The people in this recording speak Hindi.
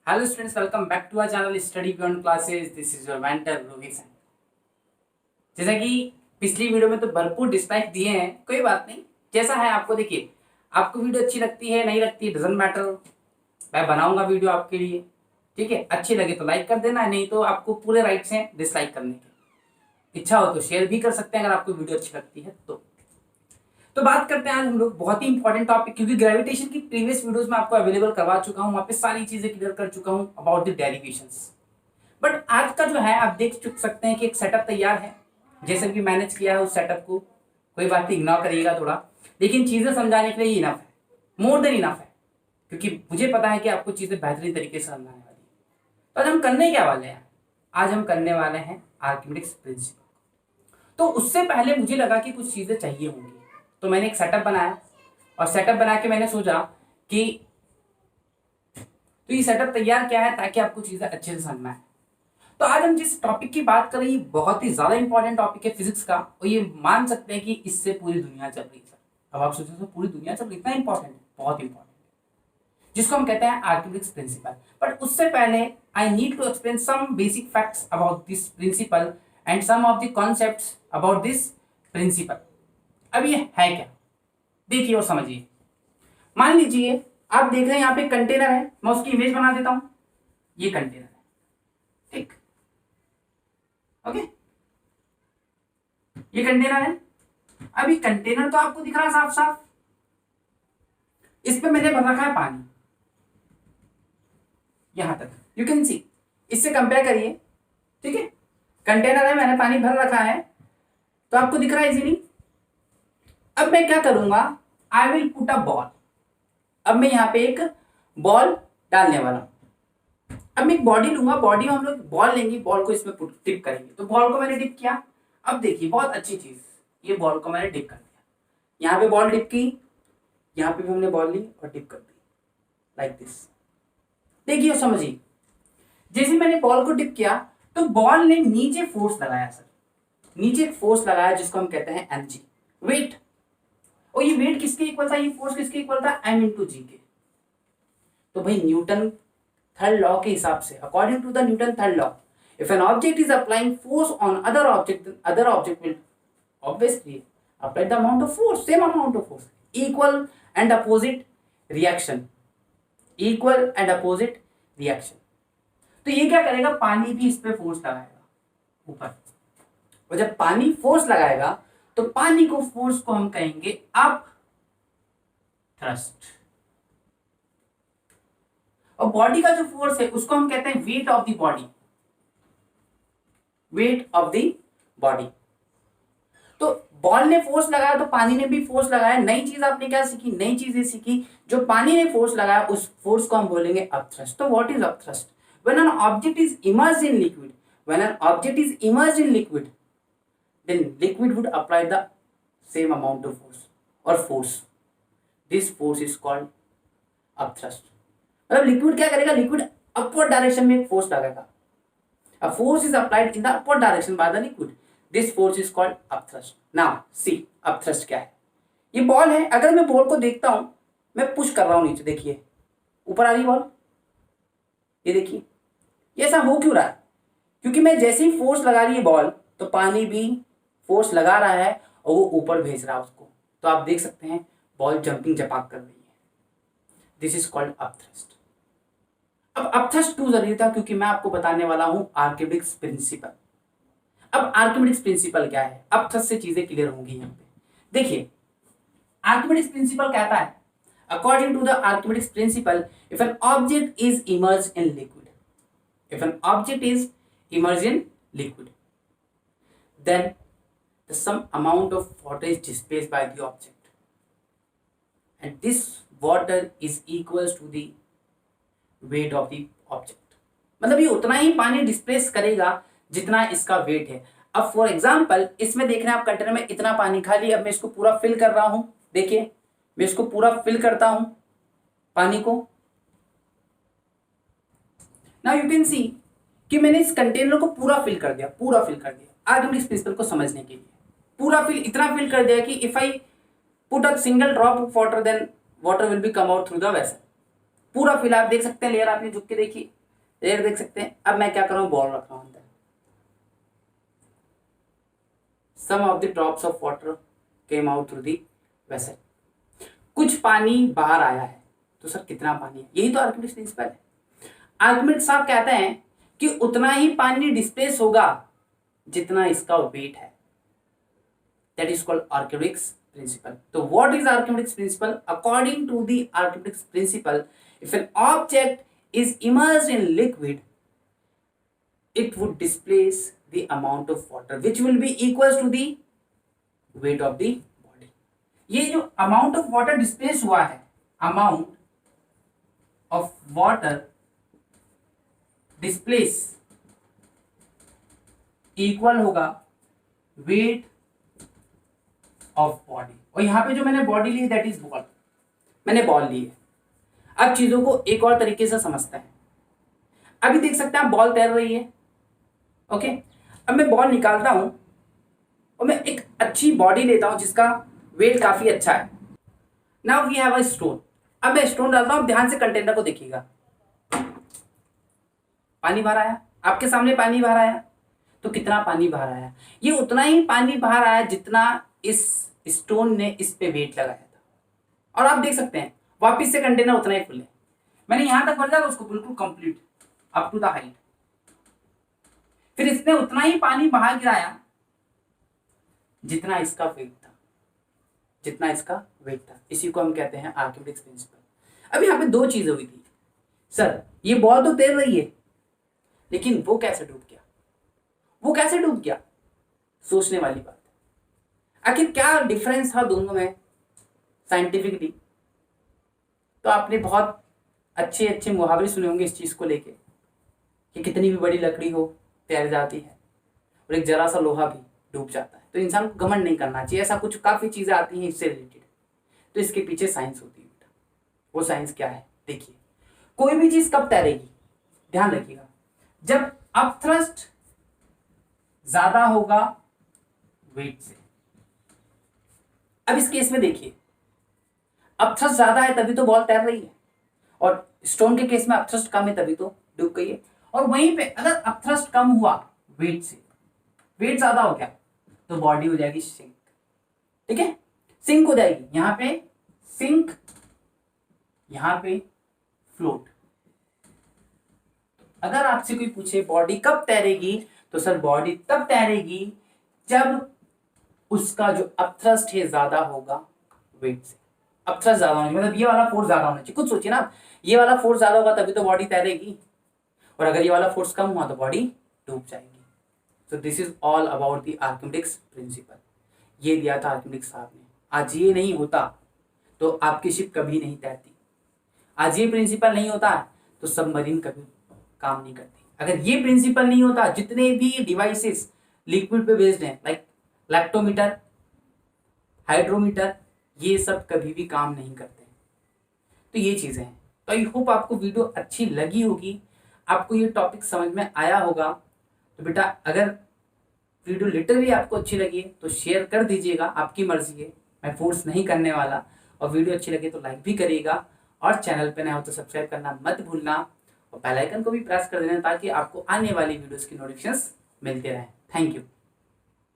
Hello students, welcome back to our channel study beyond classes. This is your mentor Rohit Saini. जैसा कि पिछली वीडियो में तो भरपूर डिसलाइक दिए हैं, कोई बात नहीं। जैसा है आपको, देखिए आपको वीडियो अच्छी लगती है नहीं लगती डजंट मैटर, मैं बनाऊंगा वीडियो आपके लिए। ठीक है, अच्छी लगे तो लाइक कर देना, नहीं तो आपको पूरे राइट्स हैं डिसलाइक करने के। इच्छा हो तो शेयर भी कर सकते हैं अगर आपको वीडियो अच्छी लगती है तो बात करते हैं आज हम लोग बहुत ही इंपॉर्टेंट टॉपिक, क्योंकि ग्रेविटेशन की प्रीवियस वीडियोस में आपको अवेलेबल करवा चुका हूं, वहां पे सारी चीजें क्लियर कर चुका हूं अबाउट द डेरिवेशंस। बट आज का जो है आप देख सकते हैं कि एक सेटअप तैयार है, जैसे भी मैनेज किया है उस सेटअप को कोई बात नहीं, इग्नोर करिएगा थोड़ा, लेकिन चीजें समझाने के लिए इनफ है, मोर देन इनफ है, क्योंकि मुझे पता है कि आपको चीजें बेहतरीन तरीके से समझाने वाली है। तो आज हम करने क्या वाले हैं, आज हम करने वाले हैं आर्किमिडीज प्रिंसिपल। तो उससे पहले मुझे लगा कि कुछ चीजें चाहिए होंगी, तो मैंने एक सेटअप बनाया और सेटअप बना के मैंने सोचा कि तो ये सेटअप तैयार क्या है ताकि आपको चीजें अच्छे से समझ में आए। तो आज हम जिस टॉपिक की बात कर रहे हैं बहुत ही ज्यादा इंपॉर्टेंट टॉपिक है फिजिक्स का, और ये मान सकते हैं कि इससे पूरी दुनिया चल रही है। सर अब आप सोचो तो पूरी दुनिया चल रही है, इतना इंपॉर्टेंट है, बहुत इंपॉर्टेंट है, जिसको हम कहते हैं आर्किमिडीज प्रिंसिपल। बट उससे पहले I need to explain some basic facts about this principle and some of the concepts about this principle. अब ये है क्या, देखिए और समझिए। मान लीजिए आप देख रहे हैं यहाँ पे कंटेनर है, मैं उसकी इमेज बना देता हूं, ये कंटेनर है, ठीक, ओके, ये कंटेनर है। अभी कंटेनर तो आपको दिख रहा है साफ साफ, इस पे मैंने भर रखा है पानी, यहां तक यू कैन सी, इससे कंपेयर करिए, ठीक है। कंटेनर है, मैंने पानी भर रखा है, तो आपको दिख रहा है इजीली। अब मैं क्या करूंगा, I will put a ball. अब मैं यहाँ पे एक बॉल डालने वाला हूं। अब मैं एक बॉडी लूंगा, बॉडी में हम लोग बॉल लेंगे, बॉल को इसमें डिप करेंगे। तो बॉल को मैंने डिप किया। अब देखिए बहुत अच्छी चीज, ये बॉल को मैंने डिप कर दिया, यहाँ पे बॉल डिप की, यहाँ पे भी हमने बॉल ली और डिप कर दी लाइक दिस। देखिए और समझिए, जैसे मैंने बॉल को डिप किया तो बॉल ने नीचे फोर्स लगाया। सर नीचे एक फोर्स लगाया जिसको हम कहते हैं एमजी, वेट। और ये वेट किसके इक्वल था, ये फोर्स किसके इक्वल था, एम इंटू जी के। तो भाई न्यूटन थर्ड लॉ के हिसाब से, according to the Newton third law, if an object is applying force on other object will obviously apply the amount of force, same amount of force, equal and opposite reaction, equal and opposite reaction। तो ये क्या करेगा, पानी भी इस पे फोर्स लगाएगा ऊपर, और जब पानी फोर्स लगाएगा तो पानी को फोर्स को हम कहेंगे अप थ्रस्ट, और बॉडी का जो फोर्स है उसको हम कहते हैं weight of the body, weight of the body. तो बॉल ने फोर्स लगाया तो पानी ने भी फोर्स लगाया। नई चीज आपने क्या सीखी, नई चीजें सीखी, जो पानी ने फोर्स लगाया उस फोर्स को हम बोलेंगे अपथ्रस्ट। तो what is upthrust, when an object is immersed in liquid, when an object is immersed in liquid, then liquid would apply the same amount of force or force, this force is called upthrust। मतलब लिक्विड क्या करेगा, लिक्विड अपवर्ड डायरेक्शन में एक फोर्स लगाएगा, a force is applied in the upward direction by the liquid, this force is called upthrust। now see upthrust क्या है, ये बॉल है, अगर मैं बॉल को देखता हूं, मैं पुश कर रहा हूं नीचे, देखिए ऊपर आ रही बॉल, ये देखिए, ये ऐसा हो क्यों रहा है, क्योंकि मैं जैसे ही फोर्स लगा रही है बॉल तो पानी भी फोर्स लगा रहा है और वो ऊपर भेज रहा है उसको। तो आप देख सकते हैं बॉल जंपिंग जपाक कर रही है, दिस इज कॉल्ड अपथ्रस्ट। अब अपथ्रस्ट क्यों जरूरी था, क्योंकि मैं आपको बताने वाला हूं आर्किमिडीज प्रिंसिपल। अब आर्किमिडीज प्रिंसिपल क्या है, अपथ्रस्ट से चीजें क्लियर होंगी यहाँ पे। देखिए आर्किमिडीज प्रिंसिपल कहता है, according to the Archimedes principle, if an object is immersed in liquid, if an object is immersed in liquid, then some amount of water is displaced by the object, and this water is equals to the weight of the object। मतलब ये उतना ही पानी डिस्प्लेस करेगा जितना इसका वेट है। अब फॉर एग्जांपल इसमें देख रहे हैं आप, कंटेनर में इतना पानी खाली, अब मैं इसको पूरा फिल कर रहा हूं, देखिए मैं इसको पूरा फिल करता हूं पानी को। नाउ यू कैन सी कि मैंने इस कंटेनर को पूरा फिल कर दिया, पूरा फिल कर दिया। आर्किमिडीज प्रिंसिपल को समझने के लिए पूरा फिल, इतना फिल कर दिया कि if I put a single drop of water then water will be come out through the vessel. पूरा फिल आप देख सकते हैं, लेयर आपने झुक के देखिए, एयर देख सकते हैं। अब मैं क्या कर रहा हूँ, बॉल रख रहा हूँ अंदर, some of the drops of water came out through the vessel, कुछ पानी बाहर आया है, तो सर कितना पानी है, यही तो आर्किमिडीज प्रिंसिपल है। आर्किमिडीज साहब कहते हैं कि उतना ही पानी डिस्प्लेस होगा जितना इसका वेट है, that is called Archimedes principle. तो what is Archimedes principle? According to the Archimedes principle, if an object is immersed in liquid, it would displace the amount of water which will be equals to the weight of the body। ये जो amount of water displace हुआ है, amount of water displace equal होगा weight of body। और यहां पे जो मैंने बॉडी ली दैट इज बॉल, मैंने बॉल ली है। अब चीजों को एक और तरीके से समझते हैं। अभी देख सकते हैं आप बॉल तैर रही है, ओके। अब मैं बॉल निकालता हूं और मैं एक अच्छी बॉडी लेता हूं जिसका वेट काफी अच्छा है। Now we have a stone. अब मैं स्टोन डालता हूं, ध्यान से कंटेनर को देखिएगा, पानी बाहर आया, आपके सामने पानी बाहर आया, तो कितना पानी बाहर आया? ये उतना ही पानी बाहर आया जितना इस स्टोन ने इस पे वेट लगाया था। और आप देख सकते हैं वापिस से कंटेनर उतना ही फुल है। मैंने यहां तक भर दिया उसको बिल्कुल complete up to the height, फिर इसने उतना ही पानी बाहर गिराया जितना इसका वेट था, जितना इसका वेट था। इसी को हम कहते हैं आर्किमिडीज प्रिंसिपल। अब यहाँ पे दो चीजें हुई थी, सर ये बॉल तो तैर रही है लेकिन वो कैसे डूब गया, वो कैसे डूब गया? सोचने वाली बात है। आखिर क्या डिफरेंस था दोनों में साइंटिफिकली? तो आपने बहुत अच्छे अच्छे मुहावरे सुने होंगे इस चीज को लेके कि कितनी भी बड़ी लकड़ी हो तैर जाती है और एक जरा सा लोहा भी डूब जाता है। तो इंसान को घमंड नहीं करना चाहिए, ऐसा कुछ काफी चीजें आती हैं इससे रिलेटेड। तो इसके पीछे साइंस होती है बेटा। वो साइंस क्या है देखिए, कोई भी चीज कब तैरेगी, ध्यान रखिएगा, जब अपथ्रस्ट ज्यादा होगा वेट से। अब इस केस में देखिए, अपथ्रस्ट ज्यादा है तभी तो बॉल तैर रही है, और स्टोन के केस में अपथ्रस्ट कम है तभी तो डूब गई है। और वहीं पे अगर अपथ्रस्ट कम हुआ वेट से, वेट ज्यादा हो गया, तो बॉडी हो जाएगी सिंक। ठीक है, सिंक हो जाएगी, यहां पे सिंक, यहां पे फ्लोट। अगर आपसे कोई पूछे बॉडी कब तैरेगी, तो सर बॉडी तब तैरेगी जब उसका जो अपथ्रस्ट है ज्यादा होगा वेट से। अपथ्रस्ट ज्यादा होना चाहिए, मतलब ये वाला फोर्स ज्यादा होना चाहिए। कुछ सोचिए ना, ये वाला फोर्स ज्यादा होगा तभी तो बॉडी तैरेगी, और अगर ये वाला फोर्स कम हुआ तो बॉडी डूब जाएगी। So this is all about the Archimedes principal. ये दिया था आर्किमिडीज साहब ने। आज ये नहीं होता तो आपकी शिप कभी नहीं तैरती। आज ये प्रिंसिपल नहीं होता तो सबमरीन कभी काम नहीं करती। अगर ये प्रिंसिपल नहीं होता, जितने भी डिवाइसेस लिक्विड पे बेस्ड हैं, लाइक लैक्टोमीटर, हाइड्रोमीटर, ये सब कभी भी काम नहीं करते। तो ये चीजें हैं। तो आई होप आपको वीडियो अच्छी लगी होगी, आपको ये टॉपिक समझ में आया होगा। तो बेटा अगर वीडियो लिटरली आपको अच्छी लगी तो शेयर कर दीजिएगा, आपकी मर्जी है, मैं फोर्स नहीं करने वाला। और वीडियो अच्छी लगे तो लाइक भी करिएगा, और चैनल पे नया हो तो सब्सक्राइब करना मत भूलना, और बेल आइकन को भी प्रेस कर देना ताकि आपको आने वाली वीडियोस की नोटिफिकेशंस मिलते रहें। Thank you.